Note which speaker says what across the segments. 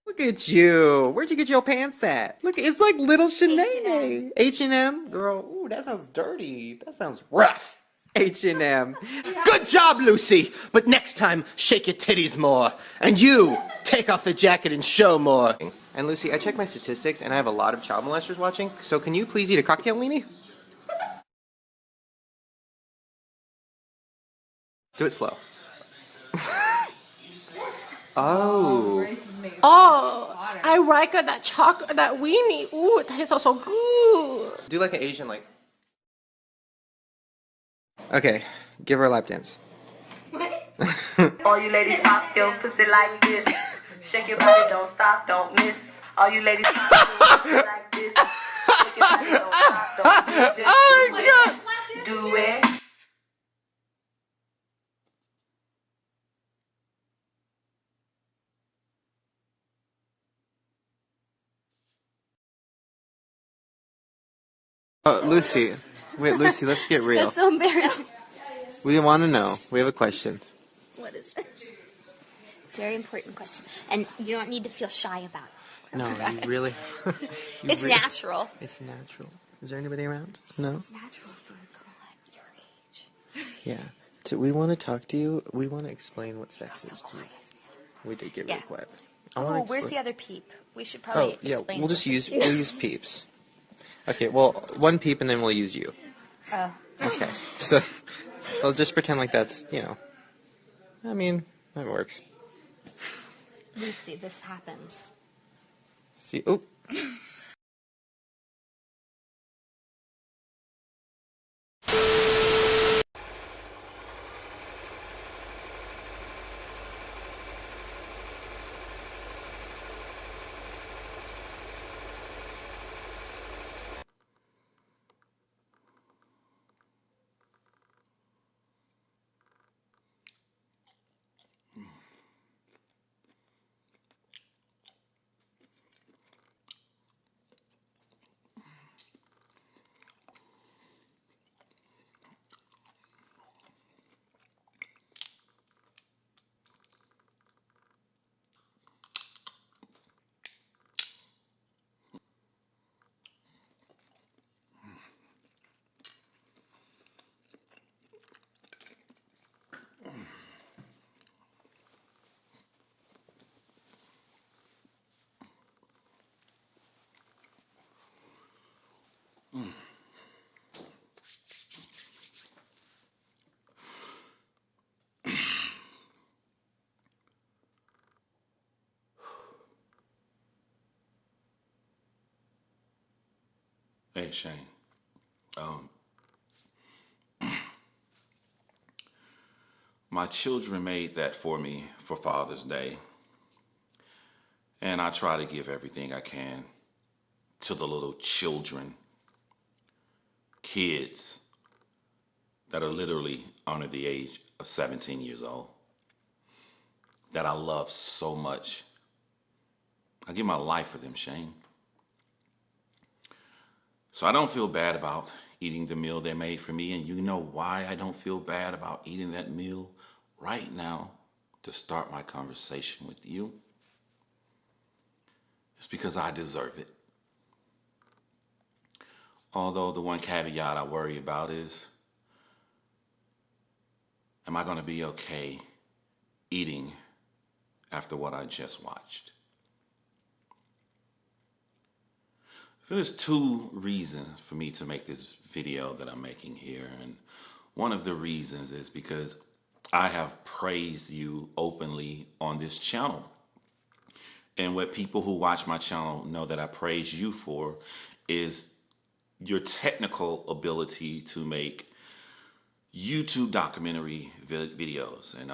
Speaker 1: Look at you. Where'd you get your pants at? Look, it's like little Shanae. H&M. Girl, ooh, that sounds dirty. That sounds rough. H&M.
Speaker 2: Good job, Lucy. But next time, shake your titties more. And you, take off the jacket and show more.
Speaker 1: And Lucy, I checked my statistics and I have a lot of child molesters watching, so can you please eat a cocktail weenie? Do it slow. Oh.
Speaker 3: Oh, I like that chocolate, that weenie. Ooh, it tastes so good.
Speaker 1: Do like an Asian, like. Okay, give her a lap dance.
Speaker 4: All you ladies pop your pussy like this. Shake your body, don't stop, don't miss. All you ladies pop your pussy like this. Shake your body, don't stop, don't miss. Just do it.
Speaker 1: Oh, Lucy. Wait, Lucy, let's get real.
Speaker 5: That's so embarrassing.
Speaker 1: We want to know. We have a question.
Speaker 5: What is it? Very important question. And you don't need to feel shy about it.
Speaker 1: No, you really.
Speaker 5: It's natural.
Speaker 1: It's natural. Is there anybody around? No?
Speaker 5: It's natural for a girl at your age.
Speaker 1: Yeah. So we want to talk to you. We want to explain what sex is. We did get really quiet.
Speaker 5: Oh, where's the other peep? We should probably explain.
Speaker 1: We'll use peeps. Okay, well, one peep and then we'll use you.
Speaker 5: Oh.
Speaker 1: Okay. So I'll just pretend like that's, I mean, that works.
Speaker 5: Lucy, this happens.
Speaker 1: See, oh.
Speaker 6: Hey, Shane. My children made that for me for Father's Day. And I try to give everything I can to the little children, kids that are literally under the age of 17 years old, that I love so much. I give my life for them, Shane. So I don't feel bad about eating the meal they made for me. And you know why I don't feel bad about eating that meal right now to start my conversation with you? It's because I deserve it. Although the one caveat I worry about is, am I going to be okay eating after what I just watched? There's two reasons for me to make this video that I'm making here. And one of the reasons is because I have praised you openly on this channel. And what people who watch my channel know that I praise you for is your technical ability to make YouTube documentary videos. And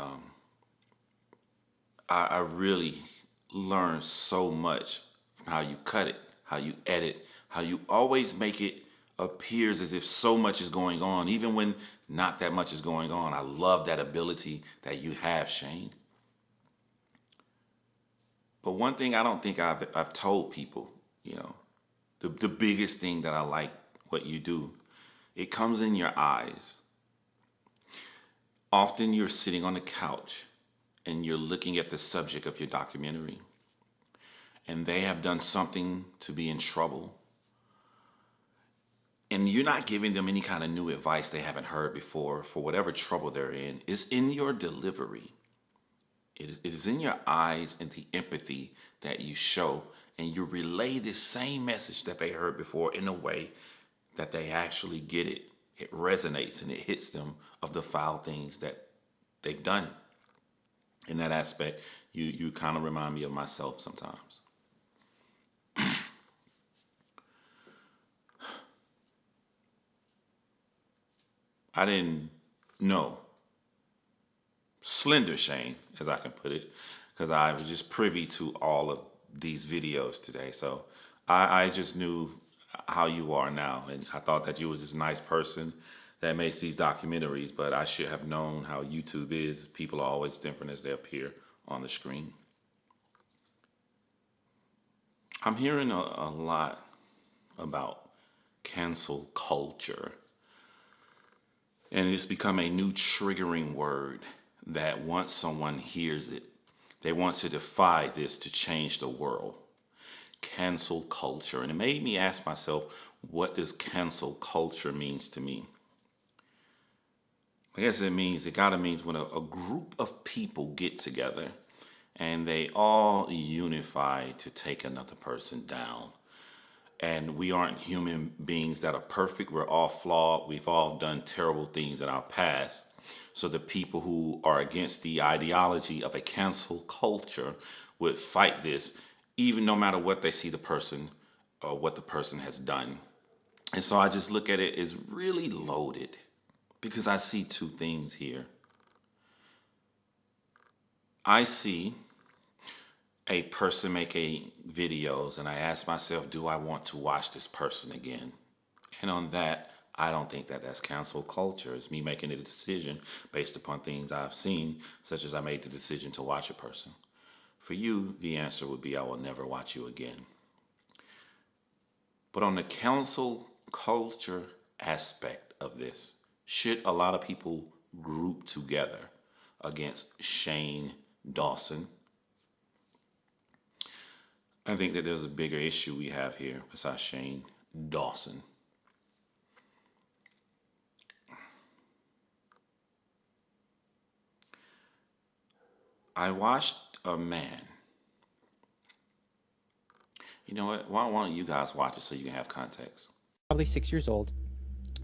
Speaker 6: I really learned so much from how you cut it, how you edit, how you always make it appears as if so much is going on, even when not that much is going on. I love that ability that you have, Shane. But one thing I don't think I've told people, the biggest thing that I like what you do, it comes in your eyes. Often you're sitting on the couch and you're looking at the subject of your documentary. and they have done something to be in trouble, and you're not giving them any kind of new advice they haven't heard before for whatever trouble they're in, it's in your delivery. It is in your eyes and the empathy that you show, and you relay this same message that they heard before in a way that they actually get it. It resonates and it hits them of the foul things that they've done. In that aspect, you kind of remind me of myself sometimes. I didn't know slender Shane, as I can put it, because I was just privy to all of these videos today. So I just knew how you are now, and I thought that you was this nice person that makes these documentaries, but I should have known how YouTube is. People are always different as they appear on the screen. I'm hearing a lot about cancel culture, and it's become a new triggering word that once someone hears it, they want to defy this to change the world. Cancel culture. And it made me ask myself, what does cancel culture means to me? I guess it gotta means when a group of people get together and they all unify to take another person down. And we aren't human beings that are perfect. We're all flawed. We've all done terrible things in our past. So the people who are against the ideology of a cancel culture would fight this, even no matter what they see the person or what the person has done. And so I just look at it as really loaded, because I see two things here. I see a person making videos, and I ask myself, do I want to watch this person again? And on that, I don't think that that's cancel culture. It's me making a decision based upon things I've seen, such as I made the decision to watch a person. For you, the answer would be, I will never watch you again. But on the cancel culture aspect of this, should a lot of people group together against Shane Dawson? I think that there's a bigger issue we have here besides Shane Dawson. I watched a man. You know what? Why don't you guys watch it so you can have context?
Speaker 1: Probably 6 years old.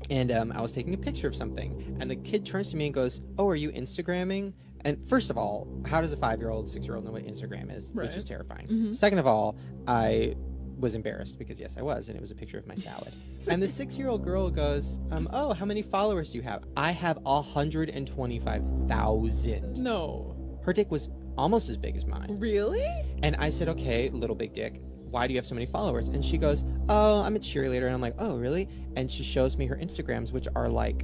Speaker 1: And I was taking a picture of something. And the kid turns to me and goes, "Oh, are you Instagramming?" And first of all, how does a 5-year-old, 6-year-old know what Instagram is?
Speaker 3: Right.
Speaker 1: Which is terrifying. Second of all, I was embarrassed because yes, I was. And it was a picture of my salad. And the 6-year-old girl goes, "Oh, how many followers do you have?" "I have 125,000.
Speaker 3: No.
Speaker 1: Her dick was almost as big as mine.
Speaker 3: Really?
Speaker 1: And I said, "Okay, little big dick, why do you have so many followers?" And she goes, "Oh, I'm a cheerleader." And I'm like, "Oh, really?" And she shows me her Instagrams, which are like,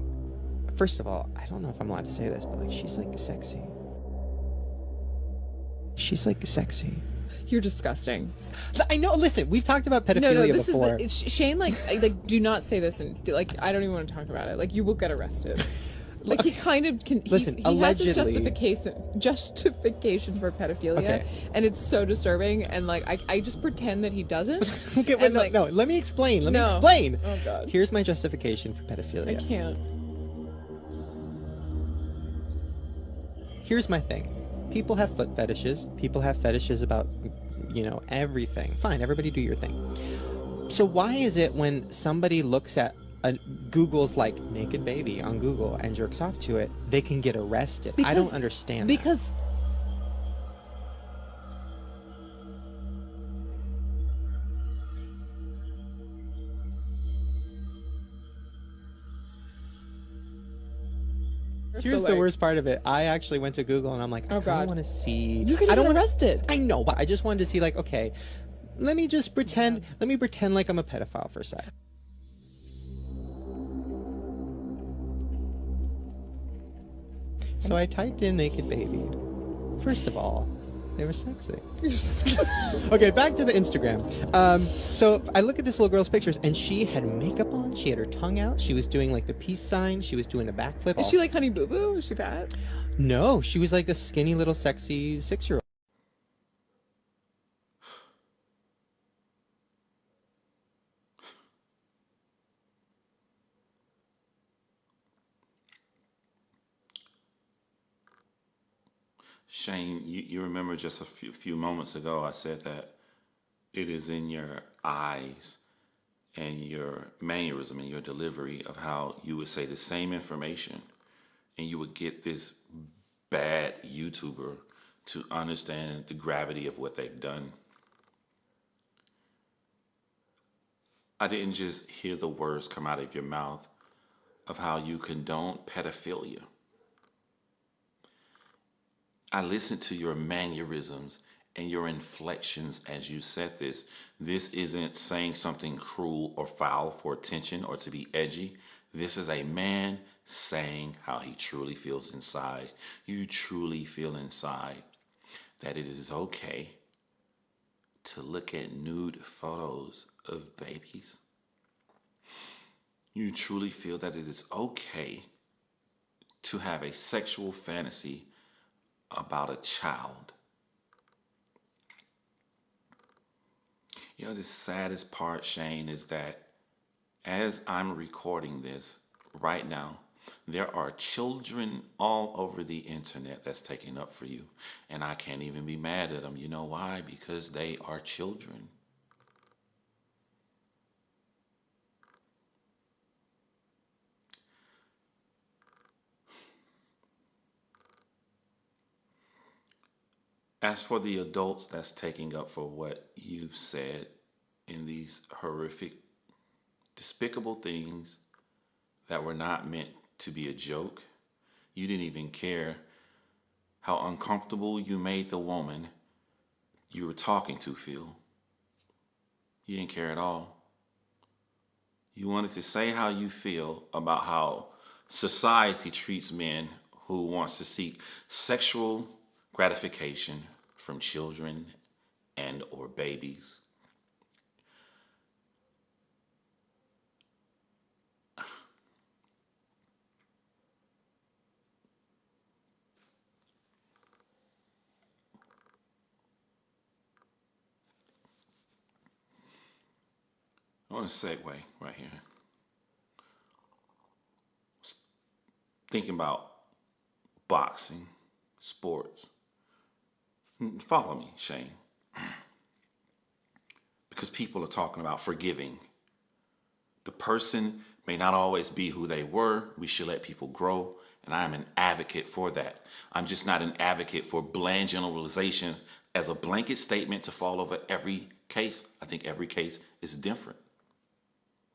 Speaker 1: first of all, I don't know if I'm allowed to say this, but like, she's like sexy. She's like sexy.
Speaker 3: You're disgusting.
Speaker 1: I know, listen, we've talked about pedophilia
Speaker 3: this
Speaker 1: before.
Speaker 3: is Shane, like, do not say this, and like, I don't even want to talk about it. Like, you will get arrested. Like, he kind of can.
Speaker 1: Listen,
Speaker 3: he
Speaker 1: allegedly,
Speaker 3: has this justification for pedophilia,
Speaker 1: Okay.
Speaker 3: and it's so disturbing. And like, I just pretend that he doesn't.
Speaker 1: Okay, wait,
Speaker 3: and,
Speaker 1: no,
Speaker 3: like,
Speaker 1: no, let me explain. Let me
Speaker 3: No.
Speaker 1: explain.
Speaker 3: Oh God.
Speaker 1: Here's my justification for pedophilia.
Speaker 3: I can't.
Speaker 1: Here's my thing. People have foot fetishes. People have fetishes about, you know, everything. Fine, everybody do your thing. So why is it when somebody looks at Google's like naked baby on Google and jerks off to it, they can get arrested? I don't understand that.
Speaker 3: Because
Speaker 1: Here's the worst part of it. I actually went to Google and I'm like, I
Speaker 3: God.
Speaker 1: want to see.
Speaker 3: You could
Speaker 1: I
Speaker 3: get
Speaker 1: don't wanna-
Speaker 3: arrested.
Speaker 1: I know, but I just wanted to see, like, okay, let me just pretend. Let me pretend like I'm a pedophile for a sec. So I typed in naked baby. First of all, they were sexy. Okay, back to the Instagram. So I look at this little girl's pictures, and she had makeup on. She had her tongue out. She was doing like the peace sign. She was doing a backflip.
Speaker 3: Is she like Honey Boo Boo? Is she fat?
Speaker 1: No, she was like a skinny little sexy 6-year-old.
Speaker 6: Shane, you remember just a few moments ago I said that it is in your eyes and your mannerism and your delivery of how you would say the same information and you would get this bad YouTuber to understand the gravity of what they've done. I didn't just hear the words come out of your mouth of how you condone pedophilia. I listened to your mannerisms and your inflections as you said this. This isn't saying something cruel or foul for attention or to be edgy. This is a man saying how he truly feels inside. You truly feel inside that it is okay to look at nude photos of babies. You truly feel that it is okay to have a sexual fantasy about a child. You know, the saddest part, Shane, is that as I'm recording this right now, there are children all over the internet that's taking up for you. And I can't even be mad at them. You know why? Because they are children. As for the adults that's taking up for what you've said in these horrific, despicable things that were not meant to be a joke, you didn't even care how uncomfortable you made the woman you were talking to feel. You didn't care at all. You wanted to say how you feel about how society treats men who wants to seek sexual gratification from children and or babies. I want to segue right here. Thinking about boxing, sports. Follow me, Shane. Because people are talking about forgiving. The person may not always be who they were. We should let people grow. And I'm an advocate for that. I'm just not an advocate for bland generalizations as a blanket statement to fall over every case. I think every case is different.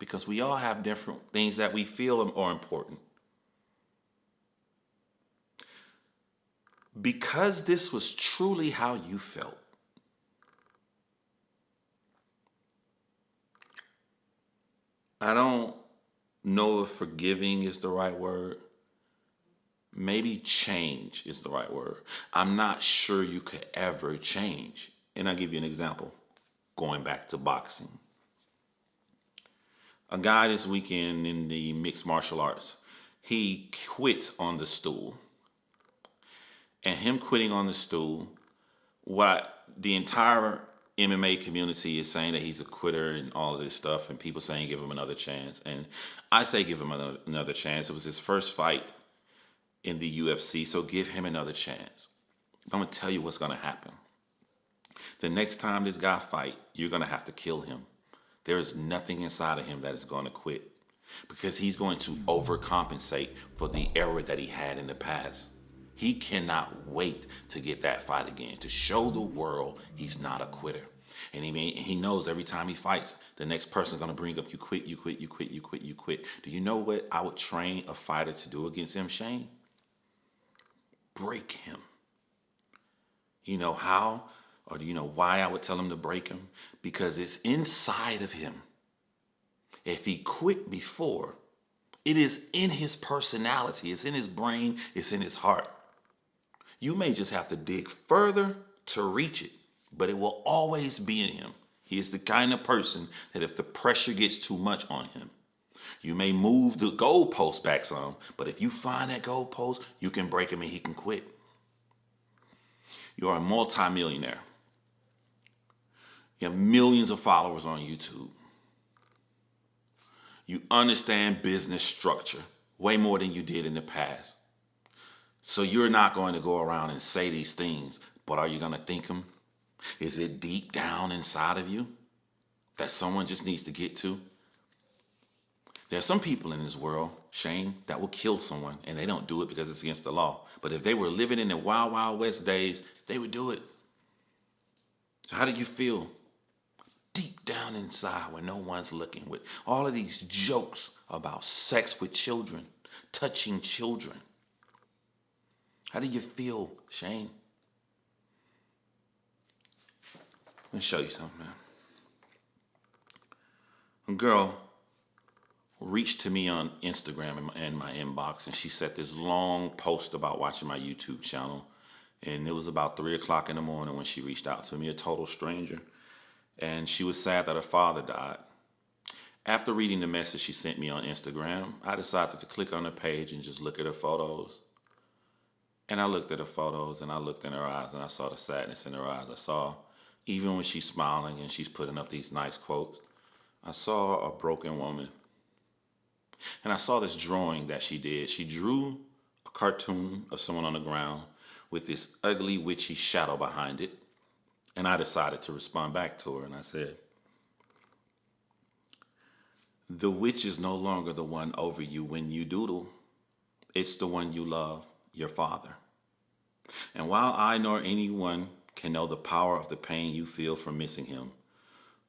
Speaker 6: Because we all have different things that we feel are important. Because this was truly how you felt, I don't know if forgiving is the right word. Maybe change is the right word. I'm not sure you could ever change. And I'll give you an example, going back to boxing. A guy this weekend in the mixed martial arts, he quit on the stool. And him quitting on the stool, what the entire MMA community is saying that he's a quitter and all of this stuff, and people saying give him another chance. And I say give him another chance. It was his first fight in the UFC, so give him another chance. I'm going to tell you what's going to happen. The next time this guy fight, you're going to have to kill him. There is nothing inside of him that is going to quit because he's going to overcompensate for the error that he had in the past. He cannot wait to get that fight again, to show the world he's not a quitter. And he knows every time he fights, the next person's going to bring up, you quit, you quit, you quit, you quit, you quit. Do you know what I would train a fighter to do against him, Shane? Break him. You know how? Or do you know why I would tell him to break him? Because it's inside of him. If he quit before, it is in his personality. It's in his brain. It's in his heart. You may just have to dig further to reach it, but it will always be in him. He is the kind of person that if the pressure gets too much on him, you may move the goalpost back some, but if you find that goalpost, you can break him and he can quit. You are a multimillionaire. You have millions of followers on YouTube. You understand business structure way more than you did in the past. So you're not going to go around and say these things, but are you going to think them? Is it deep down inside of you that someone just needs to get to? There are some people in this world, Shane, that will kill someone, and they don't do it because it's against the law. But if they were living in the Wild Wild West days, they would do it. So how do you feel deep down inside when no one's looking, with all of these jokes about sex with children, touching children? How do you feel, Shane? Let me show you something, man. A girl reached to me on Instagram in my inbox, and she sent this long post about watching my YouTube channel. And it was about 3 o'clock in the morning when she reached out to me, a total stranger. And she was sad that her father died. After reading the message she sent me on Instagram, I decided to click on the page and just look at her photos. And I looked at her photos, and I looked in her eyes, and I saw the sadness in her eyes. I saw, even when she's smiling and she's putting up these nice quotes, I saw a broken woman. And I saw this drawing that she did. She drew a cartoon of someone on the ground with this ugly, witchy shadow behind it. And I decided to respond back to her, and I said, the witch is no longer the one over you when you doodle. It's the one you love, your father. And while I nor anyone can know the power of the pain you feel from missing him,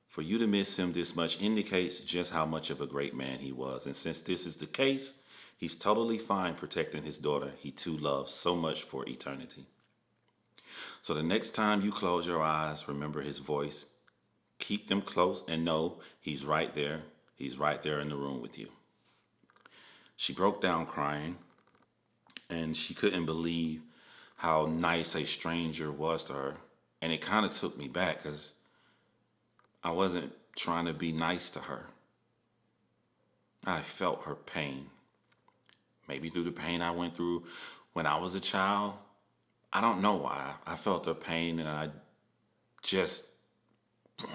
Speaker 6: for you to miss him this much indicates just how much of a great man he was. And since this is the case, he's totally fine protecting his daughter he too loves so much for eternity. So the next time you close your eyes, remember his voice. Keep them close and know he's right there. He's right there in the room with you. She broke down crying, and she couldn't believe how nice a stranger was to her. And it kind of took me back because I wasn't trying to be nice to her. I felt her pain. Maybe through the pain I went through when I was a child. I don't know why. I felt her pain, and I just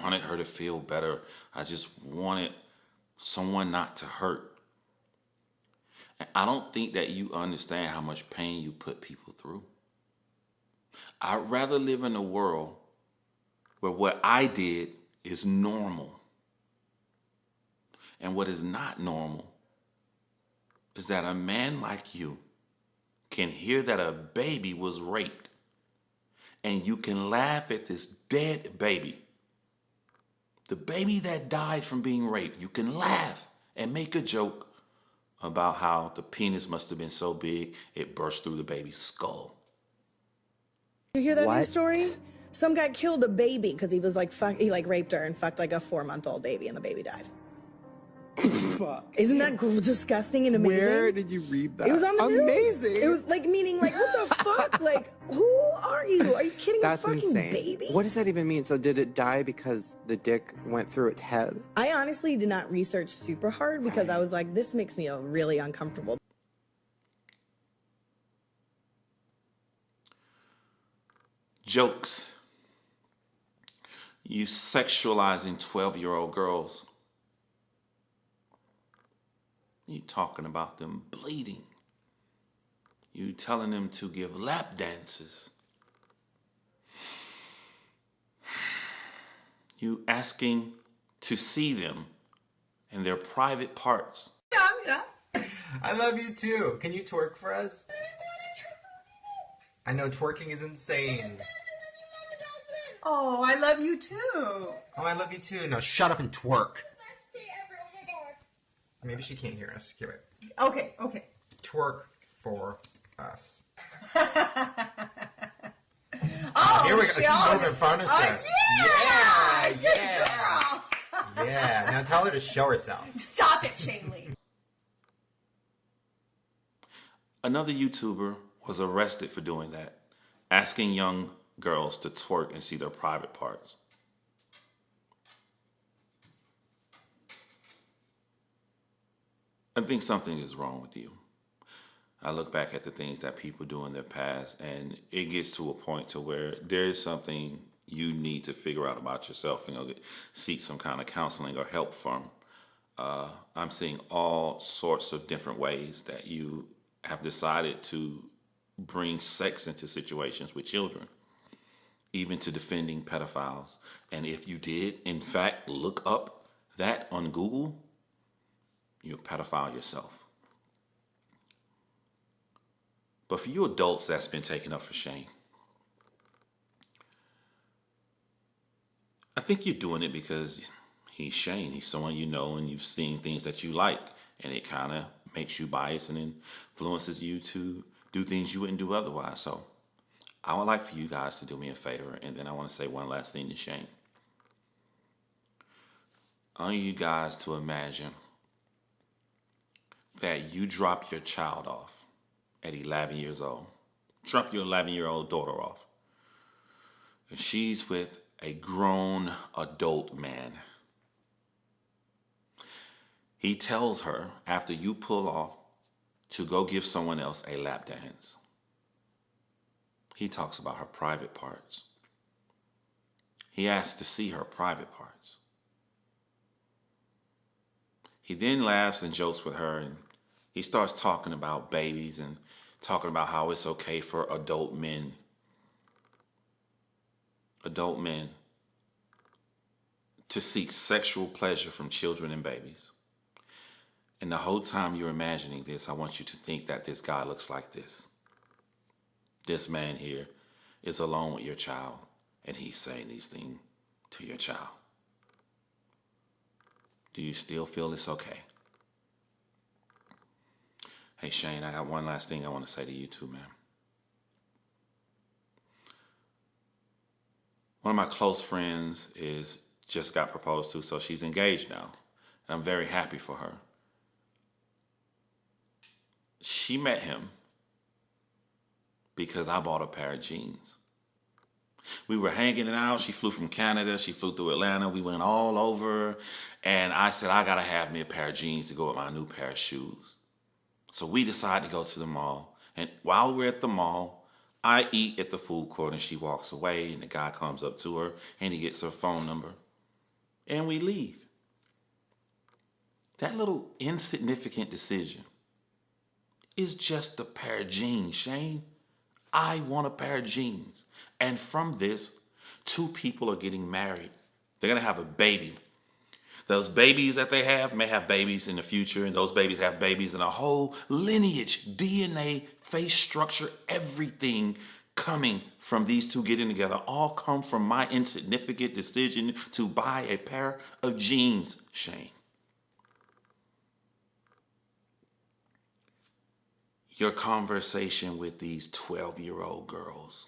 Speaker 6: wanted her to feel better. I just wanted someone not to hurt. And I don't think that you understand how much pain you put people through. I'd rather live in a world where what I did is normal. And what is not normal is that a man like you can hear that a baby was raped, and you can laugh at this dead baby. The baby that died from being raped, you can laugh and make a joke about how the penis must have been so big it burst through the baby's skull.
Speaker 7: You hear that
Speaker 1: What?
Speaker 7: news story? Some guy killed a baby because he was like, he like raped her and fucked like a 4-month-old baby, and the baby died.
Speaker 1: Fuck.
Speaker 7: Isn't that disgusting and amazing?
Speaker 1: Where did you read that?
Speaker 7: It was on the news.
Speaker 1: Amazing.
Speaker 7: It was like, meaning like, what the fuck? Like, who are you? Are you kidding?
Speaker 1: That's
Speaker 7: a fucking
Speaker 1: insane.
Speaker 7: baby?
Speaker 1: What does that even mean? So did it die because the dick went through its head?
Speaker 7: I honestly did not research super hard because I was like, this makes me really uncomfortable.
Speaker 6: Jokes. You sexualizing 12-year-old girls. You talking about them bleeding. You telling them to give lap dances. You asking to see them and their private parts.
Speaker 1: Yeah. I love you too. Can you twerk for us? I know twerking is insane.
Speaker 8: Oh, I love you too.
Speaker 1: Oh, I love you too. Now shut up and twerk. Maybe she can't hear us. Give it.
Speaker 8: Okay, okay.
Speaker 1: Twerk for us.
Speaker 8: Oh,
Speaker 1: Here we go. She's moving furniture.
Speaker 8: Yeah,
Speaker 1: Yeah, yeah.
Speaker 8: girl.
Speaker 1: Yeah. Now tell her to show herself.
Speaker 8: Stop it, Shaylee.
Speaker 6: Another YouTuber was arrested for doing that, asking young girls to twerk and see their private parts. I think something is wrong with you. I look back at the things that people do in their past, and it gets to a point to where there is something you need to figure out about yourself and seek some kind of counseling or help from. I'm seeing all sorts of different ways that you have decided to bring sex into situations with children, even to defending pedophiles. And if you did, in fact, look up that on Google, you're a pedophile yourself. But for you adults, that's been taken up for shame. I think you're doing it because he's Shane. He's someone you know, and you've seen things that you like, and it kind of makes you biased and influences you to do things you wouldn't do otherwise. So I would like for you guys to do me a favor, and then I want to say one last thing to Shane. I want you guys to imagine that you drop your child off at 11 years old. Drop your 11-year-old daughter off. And she's with a grown adult man. He tells her, after you pull off, to go give someone else a lap dance. He talks about her private parts. He asks to see her private parts. He then laughs and jokes with her, and he starts talking about babies and talking about how it's okay for adult men to seek sexual pleasure from children and babies. And the whole time you're imagining this, I want you to think that this guy looks like this. This man here is alone with your child, and he's saying these things to your child. Do you still feel it's okay? Hey, Shane, I got one last thing I want to say to you too, man. One of my close friends just got proposed to, so she's engaged now. And I'm very happy for her. She met him because I bought a pair of jeans. We were hanging out. She flew from Canada. She flew through Atlanta. We went all over. And I said, I got to have me a pair of jeans to go with my new pair of shoes. So we decided to go to the mall. And while we're at the mall, I eat at the food court and she walks away. And the guy comes up to her and he gets her phone number. And we leave. That little insignificant decision is just a pair of jeans, Shane. I want a pair of jeans. And from this, 2 people are getting married. They're going to have a baby. Those babies that they have may have babies in the future, and those babies have babies in a whole lineage, DNA, face structure, everything coming from these 2 getting together all come from my insignificant decision to buy a pair of jeans, Shane. Your conversation with these 12-year-old girls,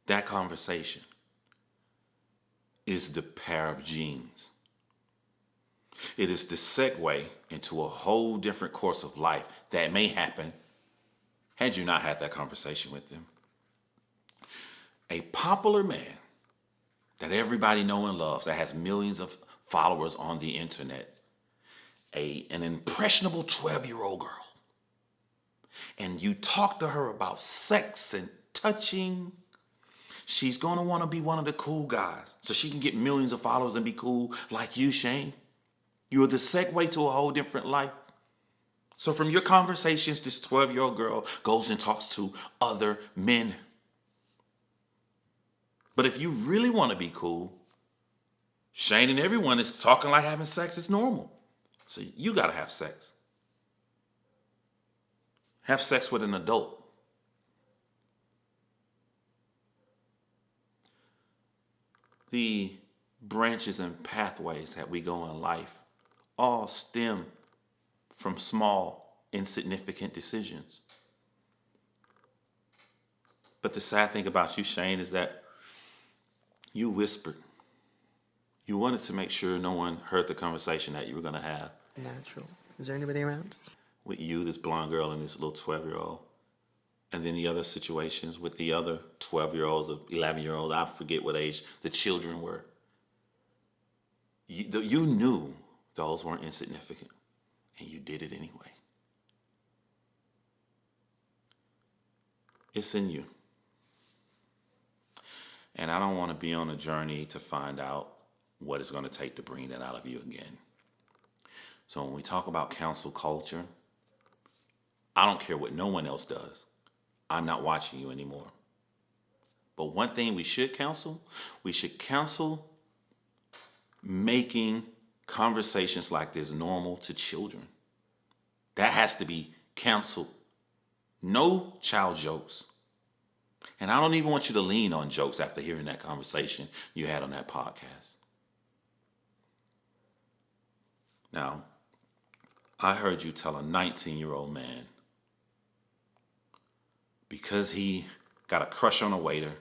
Speaker 6: that conversation is the pair of jeans. It is the segue into a whole different course of life that may happen had you not had that conversation with them. A popular man that everybody knows and loves, that has millions of followers on the internet, an impressionable 12-year-old girl. And you talk to her about sex and touching. She's going to want to be one of the cool guys so she can get millions of followers and be cool like you, Shane. You're the segue to a whole different life. So from your conversations, this 12-year-old girl goes and talks to other men. But if you really want to be cool, Shane and everyone is talking like having sex is normal. So you got to have sex. Have sex with an adult. The branches and pathways that we go in life all stem from small, insignificant decisions. But the sad thing about you, Shane, is that you whispered. You wanted to make sure no one heard the conversation that you were going to have.
Speaker 1: Natural. Is there anybody around?
Speaker 6: With you, this blonde girl, and this little 12-year-old. And then the other situations with the other 12-year-olds or 11-year-olds, I forget what age the children were. You knew those weren't insignificant, and you did it anyway. It's in you. And I don't want to be on a journey to find out what it's going to take to bring that out of you again. So when we talk about cancel culture, I don't care what no one else does. I'm not watching you anymore. But one thing we should counsel making conversations like this normal to children. That has to be canceled. No child jokes. And I don't even want you to lean on jokes after hearing that conversation you had on that podcast. Now, I heard you tell a 19-year-old man because he got a crush on a waiter,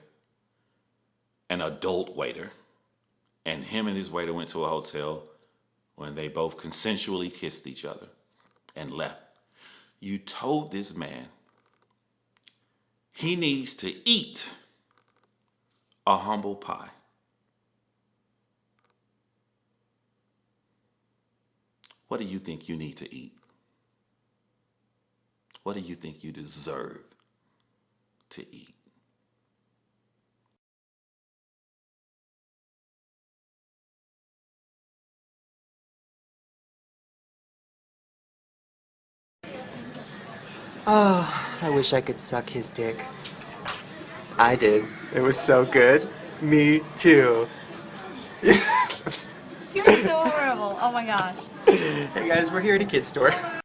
Speaker 6: an adult waiter, and him and his waiter went to a hotel when they both consensually kissed each other and left. You told this man he needs to eat a humble pie. What do you think you need to eat? What do you think you deserve to eat?
Speaker 9: Oh, I wish I could suck his dick. I did. It was so good. Me too.
Speaker 5: You're so horrible. Oh my gosh.
Speaker 9: Hey guys, we're here at a kid's store.